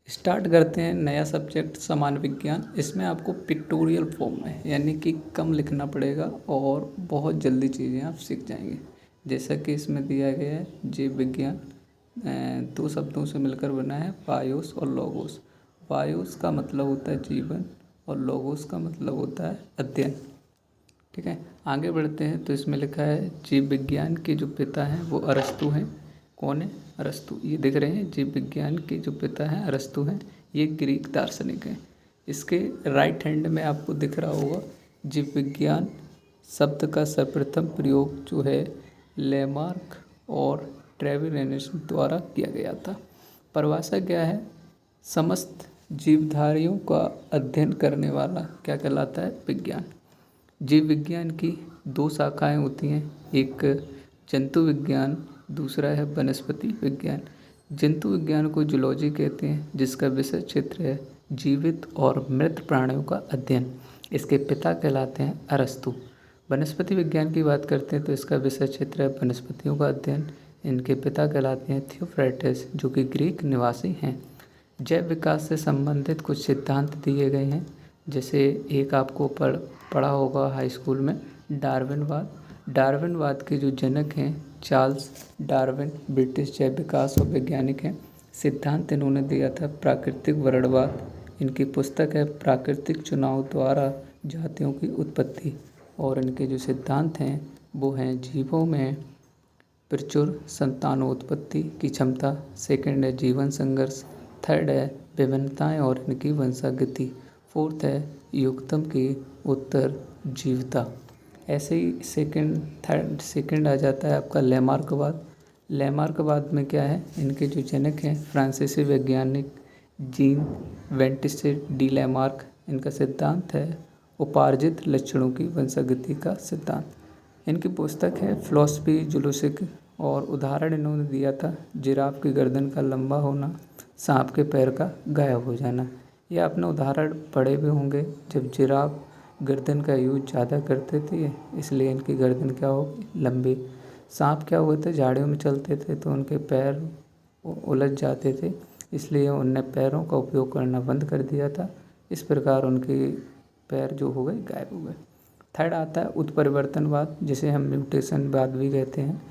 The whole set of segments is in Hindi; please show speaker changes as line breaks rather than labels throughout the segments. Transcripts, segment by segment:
स्टार्ट करते हैं नया सब्जेक्ट सामान्य विज्ञान। इसमें आपको पिक्टोरियल फॉर्म में यानी कि कम लिखना पड़ेगा और बहुत जल्दी चीज़ें आप सीख जाएंगे। जैसा कि इसमें दिया गया है, जीव विज्ञान दो शब्दों से मिलकर बना है, बायोस और लोगोस। बायोस का मतलब होता है जीवन और लोगोस का मतलब होता है अध्ययन। ठीक है, आगे बढ़ते हैं तो इसमें लिखा है जीव विज्ञान के जो पिता हैं वो अरस्तु हैं। कौन है? अरस्तु। ये दिख रहे हैं, जीव विज्ञान के जो पिता हैं अरस्तु हैं। ये ग्रीक दार्शनिक हैं। इसके राइट हैंड में आपको दिख रहा होगा जीव विज्ञान शब्द का सर्वप्रथम प्रयोग जो है लेमार्क और ट्रेविरेनस द्वारा किया गया था। परिभाषा क्या है? समस्त जीवधारियों का अध्ययन करने वाला क्या कहलाता है? विज्ञान। जीव विज्ञान की दो शाखाएं होती हैं, एक जंतु विज्ञान, दूसरा है वनस्पति विज्ञान। जंतु विज्ञान को जूलॉजी कहते हैं, जिसका विषय क्षेत्र है जीवित और मृत प्राणियों का अध्ययन। इसके पिता कहलाते हैं अरस्तु। वनस्पति विज्ञान की बात करते हैं तो इसका विषय क्षेत्र है वनस्पतियों का अध्ययन। इनके पिता कहलाते हैं थियोफ्रेटिस, जो कि ग्रीक निवासी हैं। जैव विकास से संबंधित कुछ सिद्धांत दिए गए हैं, जैसे एक आपको पढ़ा होगा हाई स्कूल में, डार्विनवाद। डार्विनवाद के जो जनक हैं चार्ल्स डार्विन, ब्रिटिश जैव विकास और वैज्ञानिक हैं। सिद्धांत इन्होंने दिया था प्राकृतिक वर्णवाद। इनकी पुस्तक है प्राकृतिक चुनाव द्वारा जातियों की उत्पत्ति। और इनके जो सिद्धांत हैं वो हैं जीवों में प्रचुर संतानोत्पत्ति की क्षमता, सेकंड है जीवन संघर्ष, थर्ड है विभिन्नताएं और इनकी वंशागति, फोर्थ है युगतम की उत्तर जीवता। ऐसे ही सेकंड आ जाता है आपका लेमार्कवाद। लेमार्कवाद में क्या है? इनके जो जनक हैं फ्रांसीसी वैज्ञानिक जीन वेंटिसे डी लेमार्क। इनका सिद्धांत है उपार्जित लक्षणों की वंशागति का सिद्धांत। इनकी पुस्तक है फिलॉसफी जूलॉजिक और उदाहरण इन्होंने दिया था जिराफ की गर्दन का लंबा होना, सांप के पैर का गायब हो जाना। ये आपने उदाहरण पढ़े भी होंगे, जब जिराफ गर्दन का यूज ज़्यादा करते थे इसलिए इनकी गर्दन क्या होगी? लंबी। सांप क्या हुए थे? झाड़ियों में चलते थे तो उनके पैर उलझ जाते थे, इसलिए उनने पैरों का उपयोग करना बंद कर दिया था। इस प्रकार उनके पैर जो हो गए गायब हो गए। थर्ड आता है उत्परिवर्तनवाद, जिसे हम म्यूटेशनवाद भी कहते हैं।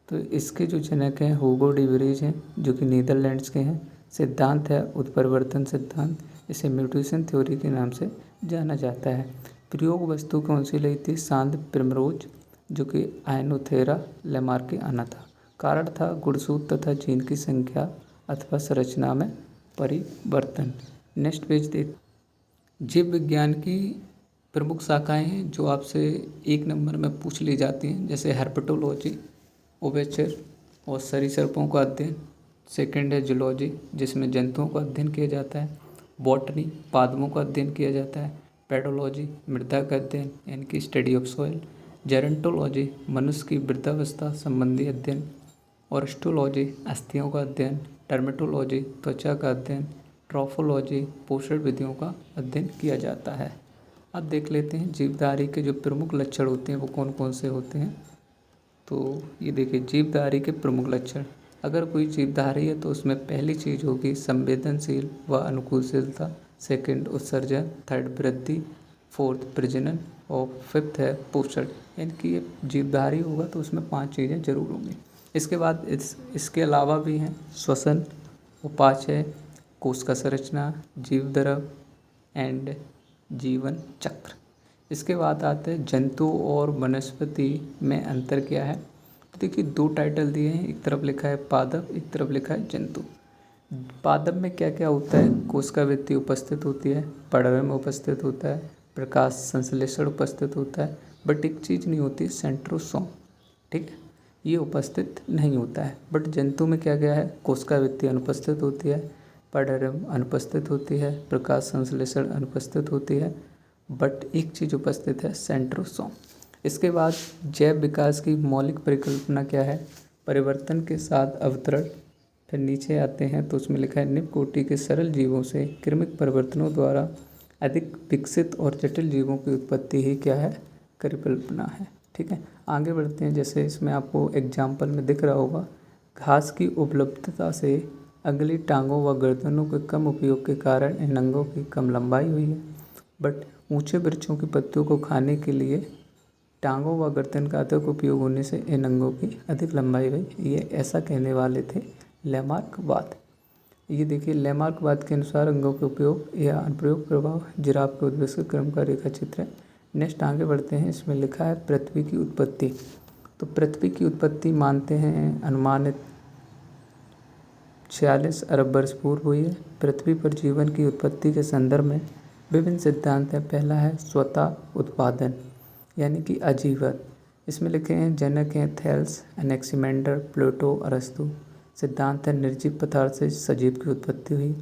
तो इसके जो जनक हैं हुगो डी वरीज हैं, जो कि नीदरलैंड्स के हैं। सिद्धांत है उत्परिवर्तन सिद्धांत। इसे म्यूटेशन थ्योरी के नाम से जाना जाता है। प्रयोग वस्तु कौन सी ली थी? सांद प्रिमरोज, जो कि आयनोथेरा लेमार्क के आना था। कारण था गुणसूत्र तथा जीन की संख्या अथवा संरचना में परिवर्तन। नेक्स्ट पेज देख। जीव विज्ञान की प्रमुख शाखाएं हैं जो आपसे एक नंबर में पूछ ली जाती हैं, जैसे हर्पेटोलॉजी, उभयचर और सरीसृपों का अध्ययन। सेकंड है जूलॉजी, जिसमें जंतुओं का अध्ययन किया जाता है। बॉटनी, पादपों का अध्ययन किया जाता है। पेडोलॉजी, मृदा का अध्ययन यानी कि स्टडी ऑफ सॉइल। जेरेंटोलॉजी, मनुष्य की वृद्धावस्था संबंधी अध्ययन। ऑर्स्टोलॉजी, अस्थियों का अध्ययन। टर्मेटोलॉजी, त्वचा का अध्ययन। ट्रॉफोलॉजी, पोषण विधियों का अध्ययन किया जाता है। अब देख लेते हैं जीवधारी के जो प्रमुख लक्षण होते हैं वो कौन कौन से होते हैं। तो ये देखिए जीवधारी के प्रमुख लक्षण। अगर कोई जीवधारी है तो उसमें पहली चीज़ होगी संवेदनशील व अनुकूलशीलता, सेकंड उत्सर्जन, थर्ड वृद्धि, फोर्थ प्रजनन और फिफ्थ है पोषण। यानी कि ये जीवधारी होगा तो उसमें 5 चीज़ें जरूर होंगी। इसके बाद इसके अलावा भी हैं श्वसन, उपाचय, कोश का संरचना, जीवद्रव एंड जीवन चक्र। इसके बाद आते हैं जंतु और वनस्पति में अंतर क्या है। तो देखिए 2 टाइटल दिए हैं, एक तरफ लिखा है पादप, एक तरफ लिखा है जंतु। पादप में क्या क्या होता है? कोशिकावृत्ति उपस्थित होती है, पर्णरम उपस्थित होता है, प्रकाश संश्लेषण उपस्थित होता है, बट एक चीज़ नहीं होती, सेंट्रोसोम। ठीक है, ये उपस्थित नहीं होता है। बट जंतु में क्या क्या है? कोशिकावृत्ति अनुपस्थित होती है, पर्णरम अनुपस्थित होती है, प्रकाश संश्लेषण अनुपस्थित होती है, बट एक चीज़ उपस्थित है, सेंट्रोसोम। इसके बाद जैव विकास की मौलिक परिकल्पना क्या है? परिवर्तन के साथ अवतरण। फिर नीचे आते हैं तो उसमें लिखा है निम्न कोटि के सरल जीवों से क्रमिक परिवर्तनों द्वारा अधिक विकसित और जटिल जीवों की उत्पत्ति ही क्या है? परिकल्पना है। ठीक है, आगे बढ़ते हैं। जैसे इसमें आपको एग्जाम्पल में दिख रहा होगा, घास की उपलब्धता से अगली टांगों व गर्दनों के कम उपयोग के कारण इन अंगों की कम लंबाई हुई है। बट ऊंचे वृक्षों की पत्तियों को खाने के लिए टांगों व गर्दन का अधिक उपयोग होने से इन अंगों की अधिक लंबाई हुई। ये ऐसा कहने वाले थे लैमार्कवाद। ये देखिए, लैमार्कवाद के अनुसार अंगों के उपयोग या अनुप्रयोग प्रभाव जिराफ के उद्देश्य के क्रम का रेखा चित्र है। नेक्स्ट आगे बढ़ते हैं। इसमें लिखा है पृथ्वी की उत्पत्ति। तो पृथ्वी की उत्पत्ति मानते हैं अनुमानित 46 अरब वर्ष पूर्व हुई है। पृथ्वी पर जीवन की उत्पत्ति के संदर्भ में विभिन्न सिद्धांत हैं। पहला है स्वतः उत्पादन यानी कि आजीवन। इसमें लिखे हैं जनक हैं थेल्स, एनेक्सिमेंडर, प्लूटो, अरस्तु। सिद्धांत है निर्जीव पदार्थ से सजीव की उत्पत्ति हुई।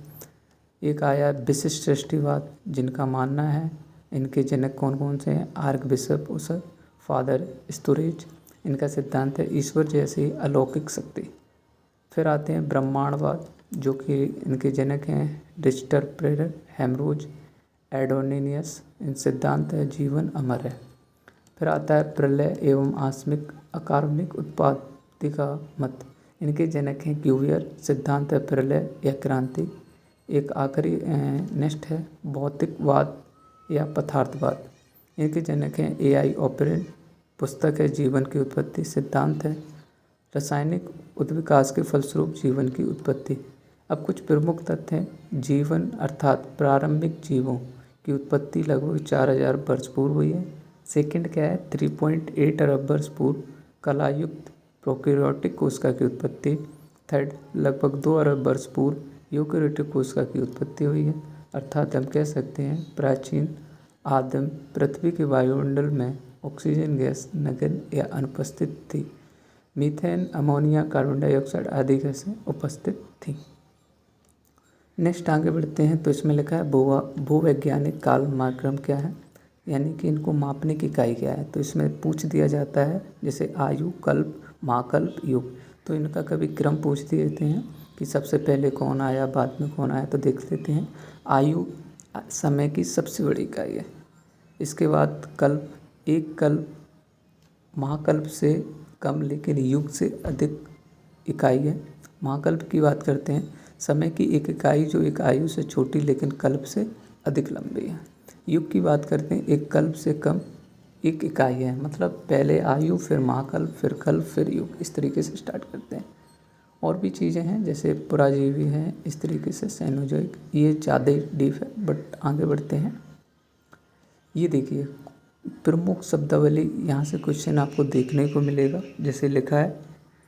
एक आया विशिष्ट सृष्टिवाद, जिनका मानना है इनके जनक कौन कौन से हैं, आर्क बिशप उसर, फादर स्टोरेज। इनका सिद्धांत है ईश्वर जैसी अलौकिक शक्ति। फिर आते हैं ब्रह्मांडवाद, जो कि इनके जनक हैं रिस्टर, प्रेरर, हेमरोज, एडोनिनियस। इन सिद्धांत है जीवन अमर है। फिर आता है प्रलय एवं आकस्मिक अकार्मिक उत्पत्ति का मत। इनके जनक हैं क्यूवियर। सिद्धांत है प्रलय या क्रांति। एक आखिरी नेक्स्ट है भौतिकवाद या पदार्थवाद। इनके जनक हैं AI ऑपरेंट। पुस्तक है जीवन की उत्पत्ति। सिद्धांत है रासायनिक उद्विकास के फलस्वरूप जीवन की उत्पत्ति। अब कुछ प्रमुख तथ्य हैं। जीवन अर्थात प्रारंभिक जीवों की उत्पत्ति लगभग 4000 वर्ष पूर्व हुई है। सेकंड क्या है, 3.8 अरब वर्ष पूर्व कलायुक्त प्रोकैरियोटिक कोशिका की उत्पत्ति। थर्ड, लगभग 2 अरब वर्ष पूर्व यूकेरियोटिक कोशिका की उत्पत्ति हुई है। अर्थात हम कह सकते हैं प्राचीन आदिम पृथ्वी के वायुमंडल में ऑक्सीजन गैस नगण्य या अनुपस्थित थी। मीथेन, अमोनिया, कार्बन डाइऑक्साइड आदि गैसें उपस्थित थीं। नेक्स्ट आगे बढ़ते हैं। तो इसमें लिखा है भूवैज्ञानिक काल मानक्रम क्या है, यानी कि इनको मापने की इकाई क्या है। तो इसमें पूछ दिया जाता है जैसे आयु, कल्प, महाकल्प, युग। तो इनका कभी क्रम पूछ देते हैं कि सबसे पहले कौन आया, बाद में कौन आया। तो देख लेते हैं। आयु समय की सबसे बड़ी इकाई है। इसके बाद कल्प, एक कल्प महाकल्प से कम लेकिन युग से अधिक इकाई है। महाकल्प की बात करते हैं, समय की एक इकाई जो एक आयु से छोटी लेकिन कल्प से अधिक लंबी है। युग की बात करते हैं, एक कल्प से कम एक इकाई है। मतलब पहले आयु, फिर महाकल्प, फिर कल्प, फिर युग, इस तरीके से स्टार्ट करते हैं। और भी चीज़ें हैं जैसे पुराजीवी हैं, इस तरीके से सैनोजोइक, ये ज़्यादा डीप है बट आगे बढ़ते हैं। ये देखिए प्रमुख शब्दावली, यहाँ से क्वेश्चन आपको देखने को मिलेगा। जैसे लिखा है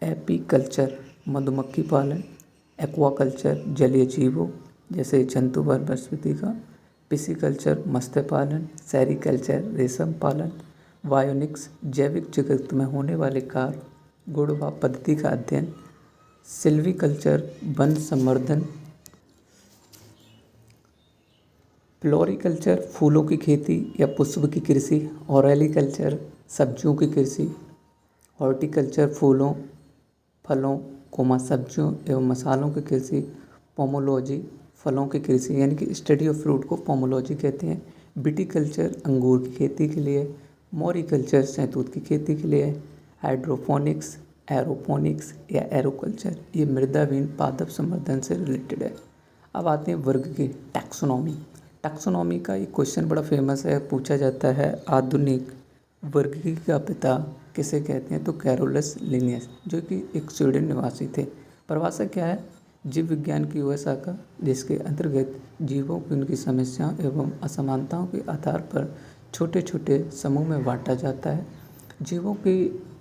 एपीकल्चर मधुमक्खी पालन, एक्वाकल्चर जलीय जीवों जैसे जंतु व वनस्पति का, पिसिकल्चर मत्स्य पालन, सेरिकल्चर रेशम पालन, बायोनिक्स जैविक जगत में होने वाले कार्य, गुण व पद्धति का अध्ययन, सिल्वीकल्चर वन संवर्धन, फ्लोरिकल्चर फूलों की खेती या पुष्प की कृषि, ऑरेलिकल्चर सब्जियों की कृषि, हॉर्टिकल्चर फूलों, फलों, सब्जियों एवं मसालों की कृषि, पोमोलॉजी फलों की कृषि यानी कि स्टडी ऑफ फ्रूट को पोमोलॉजी कहते हैं, विटिकल्चर अंगूर की खेती के लिए, मोरिकल्चर शहतूत की खेती के लिए, हाइड्रोपोनिक्स, एरोपोनिक्स या एरोकल्चर ये मृदाविहीन पादप संवर्धन से रिलेटेड है। अब आते हैं वर्ग की टैक्सोनॉमी। टैक्सोनॉमी का एक क्वेश्चन बड़ा फेमस है, पूछा जाता है आधुनिक वर्गीकरण का पिता किसे कहते हैं। तो कैरोलस लिनियस, जो कि एक स्वीडन निवासी थे। परिभाषा क्या है, जीव विज्ञान की वह शाखा जिसके अंतर्गत जीवों की उनकी समस्याओं एवं असमानताओं के आधार पर छोटे छोटे समूह में बांटा जाता है। जीवों के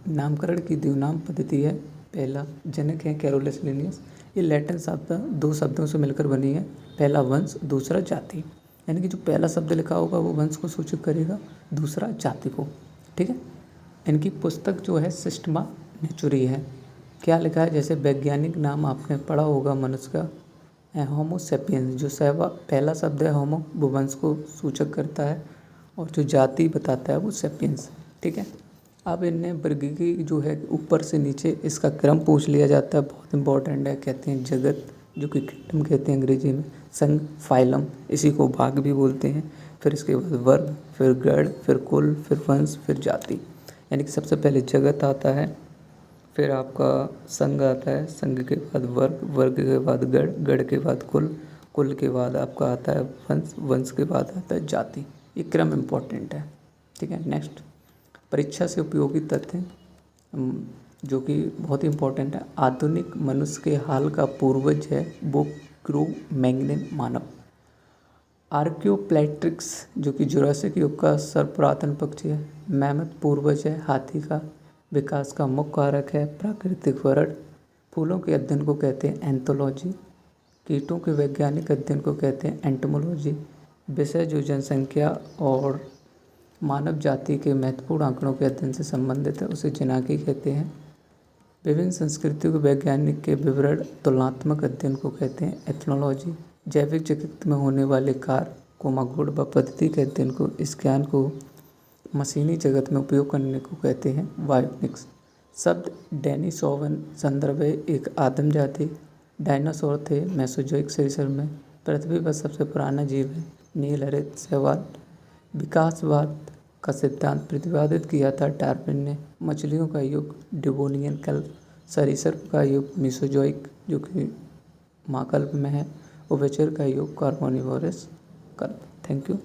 नामकरण की द्विनाम पद्धति है। पहला जनक है कैरोलस लिनियस। ये लैटिन शब्द 2 शब्दों से मिलकर बनी है, पहला वंश, दूसरा जाति। यानी कि जो पहला शब्द लिखा होगा वो वंश को सूचित करेगा, दूसरा जाति को। ठीक है। इनकी पुस्तक जो है सिस्टमा नेचुरी है। क्या लिखा है, जैसे वैज्ञानिक नाम आपने पढ़ा होगा मनुष्य का होमो सेपियंस, जो पहला शब्द है होमो वो वंश को सूचक करता है और जो जाति बताता है वो सेपियंस। ठीक है। अब इनने वर्गीकरण जो है ऊपर से नीचे इसका क्रम पूछ लिया जाता है, बहुत इंपॉर्टेंट है। कहते हैं जगत, जो कि किंगडम कहते हैं अंग्रेजी में, संघ फाइलम, इसी को भाग भी बोलते हैं। फिर इसके बाद वर्ग, फिर गण, फिर कुल, फिर वंश, फिर जाति। यानी कि सबसे पहले जगत आता है, फिर आपका संघ आता है, संघ के बाद वर्ग, वर्ग के बाद गण, गण के बाद कुल, कुल के बाद आपका आता है वंश, वंश के बाद आता है जाति। ये क्रम इम्पोर्टेंट है, ठीक है। नेक्स्ट, परीक्षा से उपयोगी तथ्य जो कि बहुत इंपॉर्टेंट है। आधुनिक मनुष्य के हाल का पूर्वज है वो क्रो मैग्नन मानव। आर्क्योप्लेट्रिक्स जो कि जुरासिक युग का सर्वपुरातन पक्षी है। मैमथ पूर्वज है हाथी का। विकास का मुख्य कारक है प्राकृतिक वर्ण। फूलों के अध्ययन को कहते हैं एंथोलॉजी। कीटों के वैज्ञानिक अध्ययन को कहते हैं एंटोमोलॉजी। विषय जो जनसंख्या और मानव जाति के महत्वपूर्ण आंकड़ों के अध्ययन से संबंधित है उसे जनाकी कहते हैं। विभिन्न संस्कृतियों के वैज्ञानिक के विवरण तुलनात्मक अध्ययन को कहते हैं एथनोलॉजी। जैविक जगत में होने वाले कार्य को गुण व पद्धति के अध्ययन को, इस ज्ञान को मशीनी जगत में उपयोग करने को कहते हैं बायोनिक्स। शब्द डेनिसोवन संदर्भ है एक आदिम जाति। डायनासोर थे मेसोजोइक परिसर में। पृथ्वी पर सबसे पुराना जीव है नील हरित शैवाल। विकासवाद का सिद्धांत प्रतिपादित किया था डार्विन ने। मछलियों का युग डिवोनियन कल्प। सरीसृप का युग मीसोजोइक जो कि महाकल्प में है। उभयचर का युग कार्बोनिवोरस कल्प। Thank you.